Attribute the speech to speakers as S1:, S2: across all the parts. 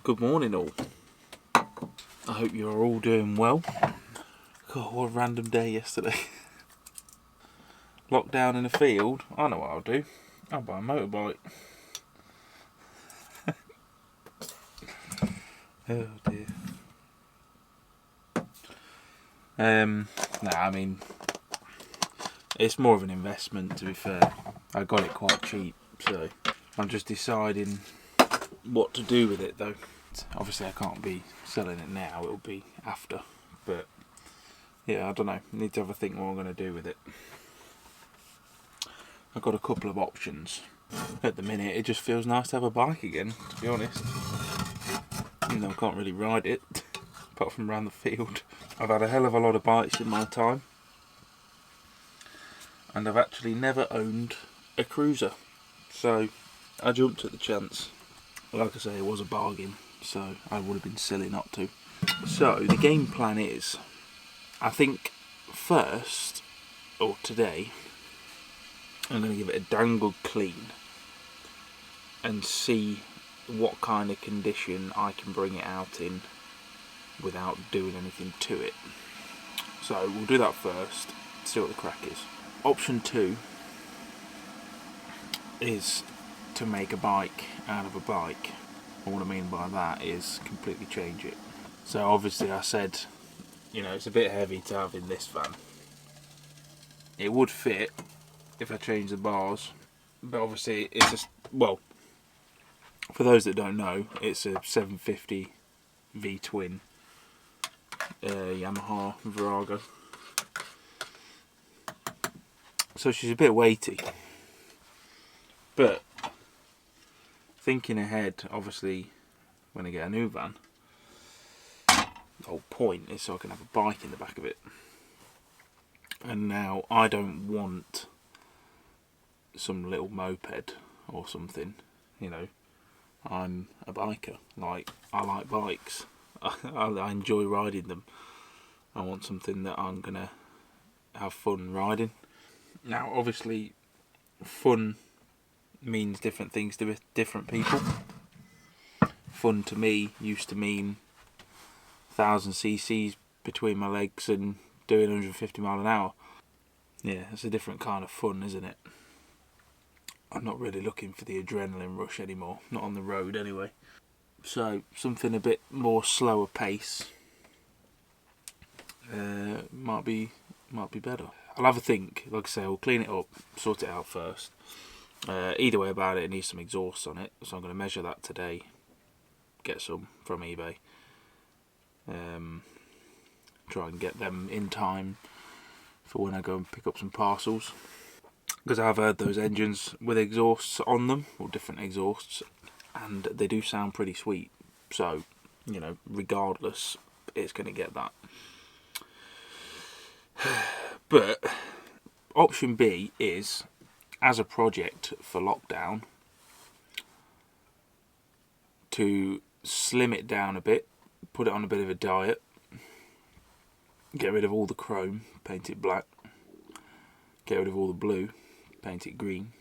S1: Good morning all. I hope you're all doing well. God, what a random day yesterday. Locked down in a field. I know what I'll do. I'll buy a motorbike. Oh dear. I mean, it's more of an investment, to be fair. I got it quite cheap, so I'm just deciding what to do with it though. Obviously I can't be selling it now, it'll be after, but yeah, I don't know, need to have a think what I'm going to do with it. I've got a couple of options. At the minute it just feels nice to have a bike again, to be honest. Even though I can't really ride it, apart from around the field. I've had a hell of a lot of bikes in my time, and I've actually never owned a cruiser, so I jumped at the chance. Like I say, it was a bargain, so I would have been silly not to. So the game plan is, I think first, or today, I'm going to give it a dangle clean and see what kind of condition I can bring it out in without doing anything to it. So we'll do that first, see what the crack is. Option 2 is to make a bike out of a bike. And what I mean by that is completely change it. So obviously I said, you know, it's a bit heavy to have in this van. It would fit if I changed the bars, but obviously it's just, well, for those that don't know, it's a 750 V-twin Yamaha Virago. So she's a bit weighty, but thinking ahead, obviously when I get a new van, the whole point is so I can have a bike in the back of it. And now I don't want some little moped or something, you know. I'm a biker, like, I like bikes. I enjoy riding them. I want something that I'm gonna have fun riding. Now obviously fun means different things to different people. Fun to me used to mean 1000 cc's between my legs and doing 150 mile an hour. Yeah, it's a different kind of fun, isn't it? I'm not really looking for the adrenaline rush anymore, not on the road anyway. So something a bit more slower pace might be better. I'll have a think. Like I say, I'll clean it up, sort it out first. Either way about it, it needs some exhaust on it, so I'm going to measure that today, get some from eBay, try and get them in time for when I go and pick up some parcels, because I've heard those engines with exhausts on them, or different exhausts, and they do sound pretty sweet. So, you know, regardless, it's going to get that. But option B is, as a project for lockdown, to slim it down a bit, put it on a bit of a diet, get rid of all the chrome, paint it black, get rid of all the blue, paint it green,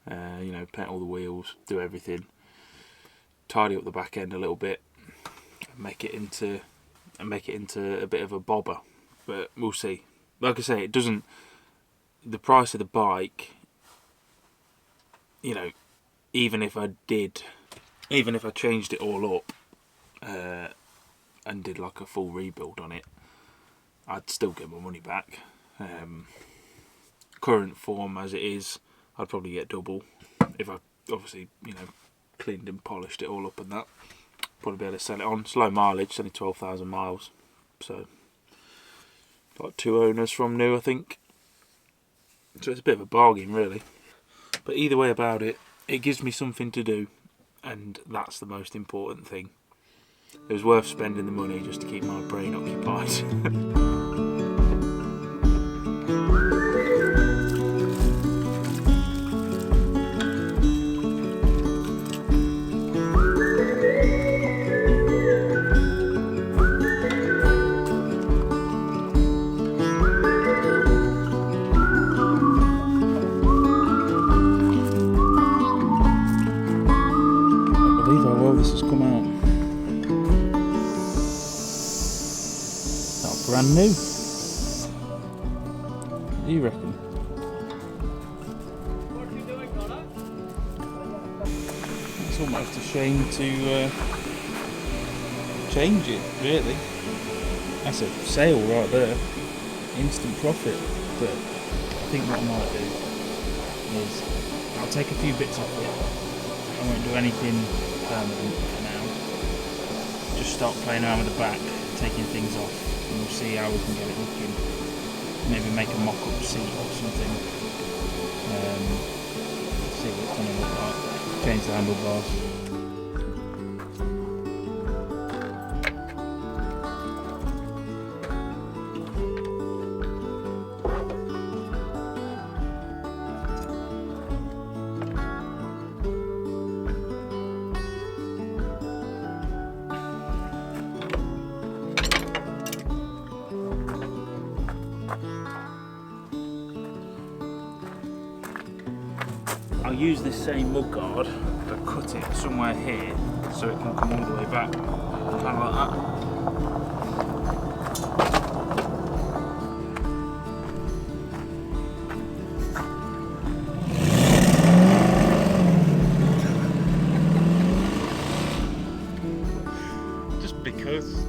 S1: you know, paint all the wheels, do everything, tidy up the back end a little bit, make it into a bit of a bobber. But we'll see. Like I say, it doesn't, the price of the bike, you know, even if I changed it all up and did like a full rebuild on it, I'd still get my money back. Current form as it is, I'd probably get double if I obviously, you know, cleaned and polished it all up and that. Probably be able to sell it on. It's low mileage, it's only 12,000 miles, so like 2 owners from new, I think. So it's a bit of a bargain really. But either way about it, it gives me something to do, and that's the most important thing. It was worth spending the money just to keep my brain occupied. believe how well this has come out. Not brand new. What do you reckon?
S2: What are you doing, Connor?
S1: It's almost a shame to change it, really. That's a sale right there. Instant profit. But I think what I might do is I'll take a few bits off it. I won't do anything permanent for now. Just start playing around with the back, taking things off, and we'll see how we can get it looking. Maybe make a mock-up seat or something. See what it's going to look like. Change the handlebars. I'll use this same mud guard, but cut it somewhere here so it can come all the way back, kind of like that. Just because.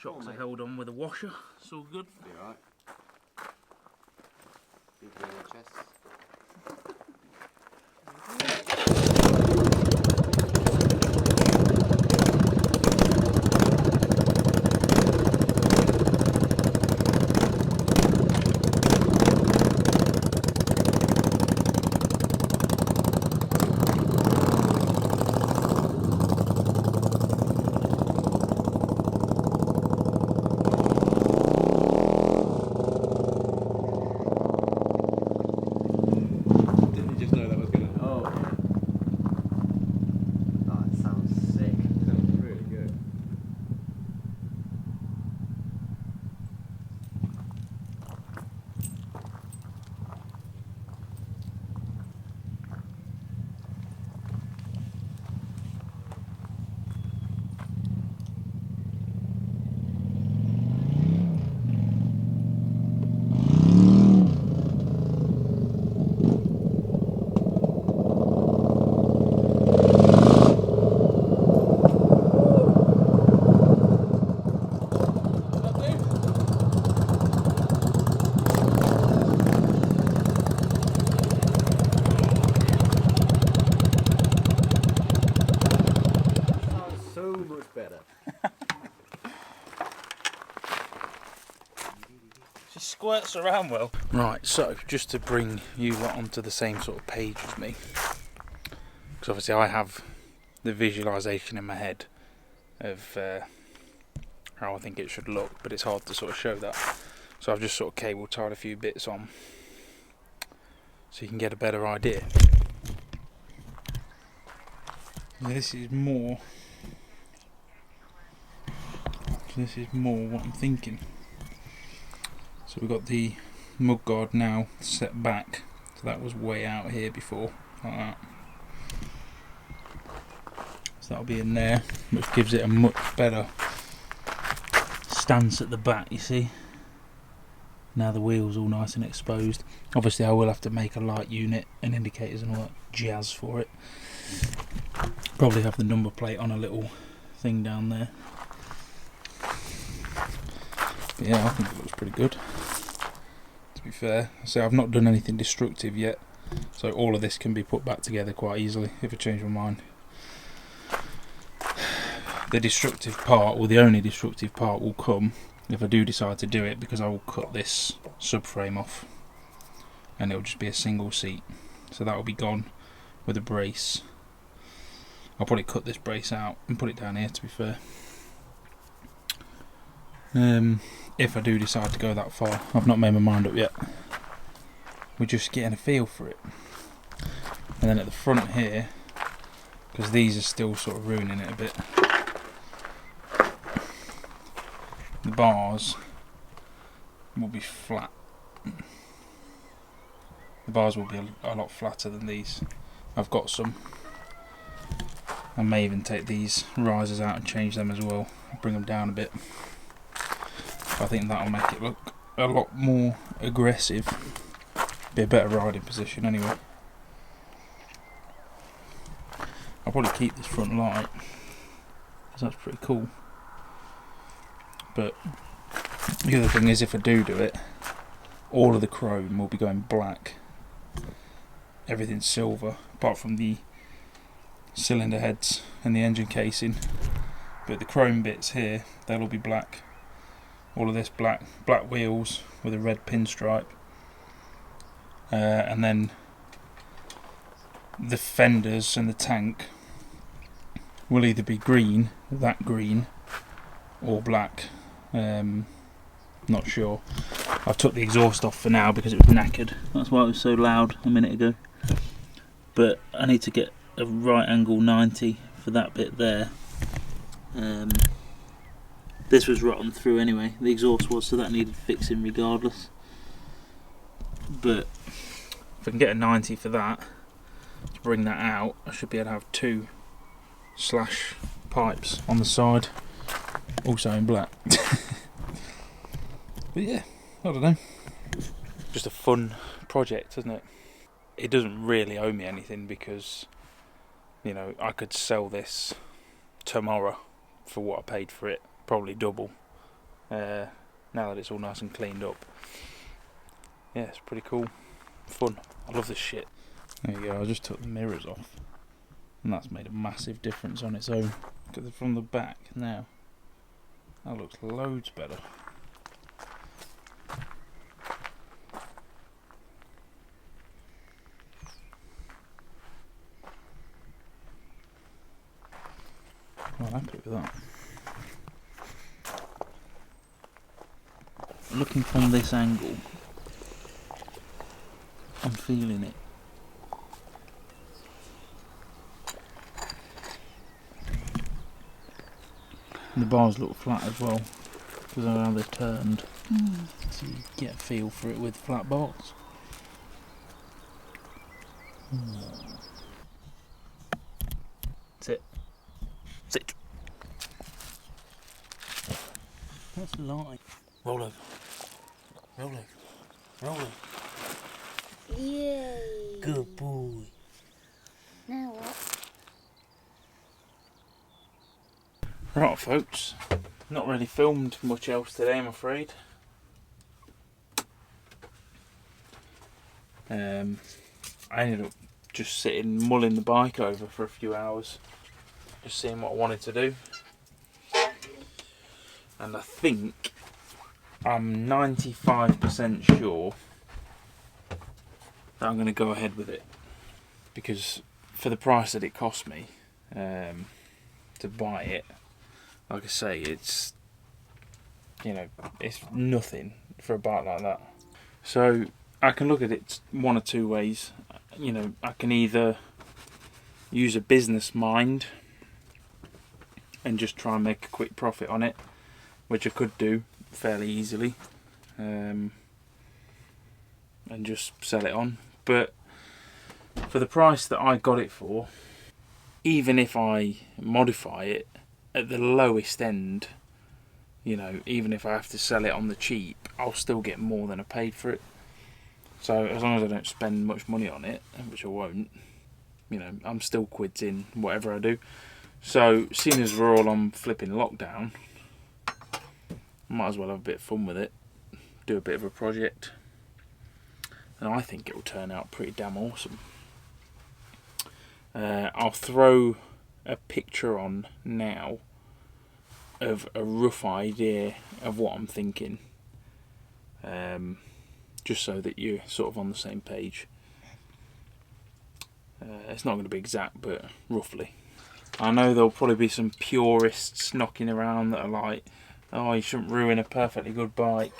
S1: Shocks are held on with a washer, it's all good.
S3: Be alright. Big chest.
S1: She squirts around well. Right, so just to bring you lot onto the same sort of page as me, because obviously I have the visualisation in my head of how I think it should look, but it's hard to sort of show that. So I've just sort of cable tied a few bits on so you can get a better idea. This is more what I'm thinking. So we've got the mudguard now set back, so that was way out here before, like that. So that'll be in there, which gives it a much better stance at the back, you see. Now the wheel's all nice and exposed. Obviously I will have to make a light unit and indicators and all that jazz for it. Probably have the number plate on a little thing down there. But yeah, I think it looks pretty good, to be fair. So I've not done anything destructive yet, so all of this can be put back together quite easily if I change my mind. The destructive part, or the only destructive part, will come if I do decide to do it, because I will cut this subframe off and it'll just be a single seat, so that will be gone with a brace. I'll probably cut this brace out and put it down here, to be fair. If I do decide to go that far, I've not made my mind up yet. We're just getting a feel for it. And then at the front here, because these are still sort of ruining it a bit. The bars will be flat. The bars will be a lot flatter than these. I've got some. I may even take these risers out and change them as well, bring them down a bit. I think that'll make it look a lot more aggressive. Be a better riding position anyway. I'll probably keep this front light because that's pretty cool. But the other thing is, if I do it, all of the chrome will be going black. Everything's silver apart from the cylinder heads and the engine casing, but the chrome bits here, they'll all be black. All of this black wheels with a red pinstripe, and then the fenders and the tank will either be green, that green, or black. Not sure. I took the exhaust off for now because it was knackered. That's why it was so loud a minute ago. But I need to get a right angle 90 for that bit there. This was rotten through anyway, the exhaust was, so that needed fixing regardless. But if I can get a 90 for that, to bring that out, I should be able to have 2 slash pipes on the side, also in black. But yeah, I don't know. Just a fun project, isn't it? It doesn't really owe me anything because, you know, I could sell this tomorrow for what I paid for it, probably double. Now that it's all nice and cleaned up. Yeah, it's pretty cool. Fun. I love this shit. There you go, I just took the mirrors off. And that's made a massive difference on its own. Because from the back now, that looks loads better. I'm happy with that. Looking from this angle, I'm feeling it. And the bars look flat as well, because of how they're turned. So you get a feel for it with flat bars. Sit. Sit. That's light. Roll over. Roll over. Roll over.
S2: Yay!
S1: Good boy.
S2: Now what?
S1: Right, folks. Not really filmed much else today, I'm afraid. I ended up just sitting mulling the bike over for a few hours, just seeing what I wanted to do. And I think I'm 95% sure that I'm going to go ahead with it, because for the price that it cost me to buy it, like I say, it's, you know, it's nothing for a bike like that. So I can look at it one or two ways. You know, I can either use a business mind and just try and make a quick profit on it, which I could do fairly easily, and just sell it on. But for the price that I got it for, even if I modify it at the lowest end, you know, even if I have to sell it on the cheap, I'll still get more than I paid for it. So as long as I don't spend much money on it, which I won't, you know, I'm still quids in whatever I do. So seeing as we're all on flipping lockdown, might as well have a bit of fun with it, do a bit of a project, and I think it'll turn out pretty damn awesome. I'll throw a picture on now of a rough idea of what I'm thinking, just so that you're sort of on the same page. It's not going to be exact, but roughly. I know there'll probably be some purists knocking around that are like, oh, you shouldn't ruin a perfectly good bike.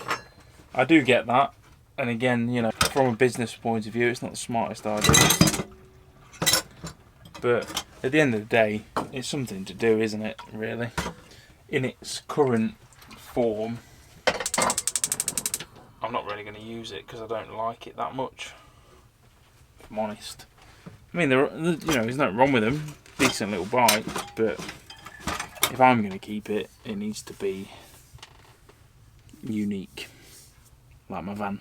S1: I do get that, and again, you know, from a business point of view, it's not the smartest idea. But at the end of the day, it's something to do, isn't it, really? In its current form, I'm not really going to use it because I don't like it that much, if I'm honest. I mean, there's nothing wrong with them. Decent little bike, but if I'm going to keep it, it needs to be unique, like my van.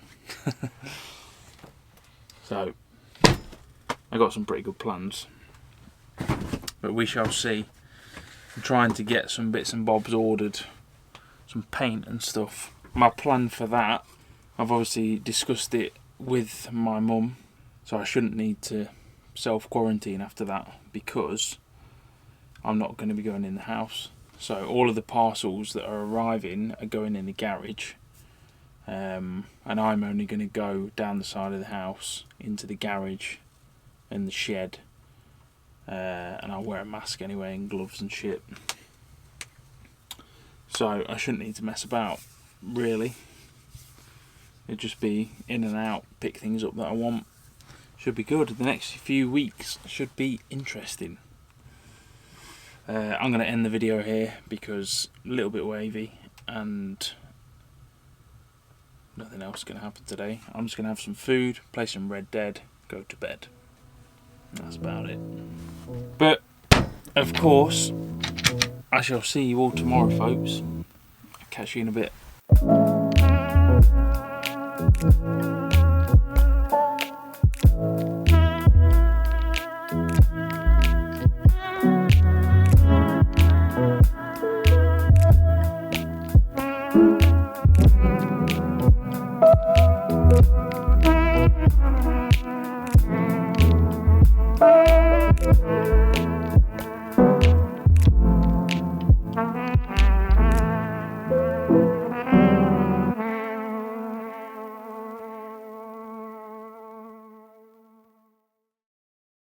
S1: So, I got some pretty good plans, but we shall see. I'm trying to get some bits and bobs ordered, some paint and stuff. My plan for that, I've obviously discussed it with my mum, so I shouldn't need to self-quarantine after that because I'm not going to be going in the house. So all of the parcels that are arriving are going in the garage, and I'm only going to go down the side of the house into the garage and the shed, and I'll wear a mask anyway and gloves and shit. So I shouldn't need to mess about, really. It'd just be in and out, pick things up that I want. Should be good. The next few weeks should be interesting. I'm going to end the video here because a little bit wavy and nothing else is going to happen today. I'm just going to have some food, play some Red Dead, go to bed. That's about it. But, of course, I shall see you all tomorrow, folks. Catch you in a bit.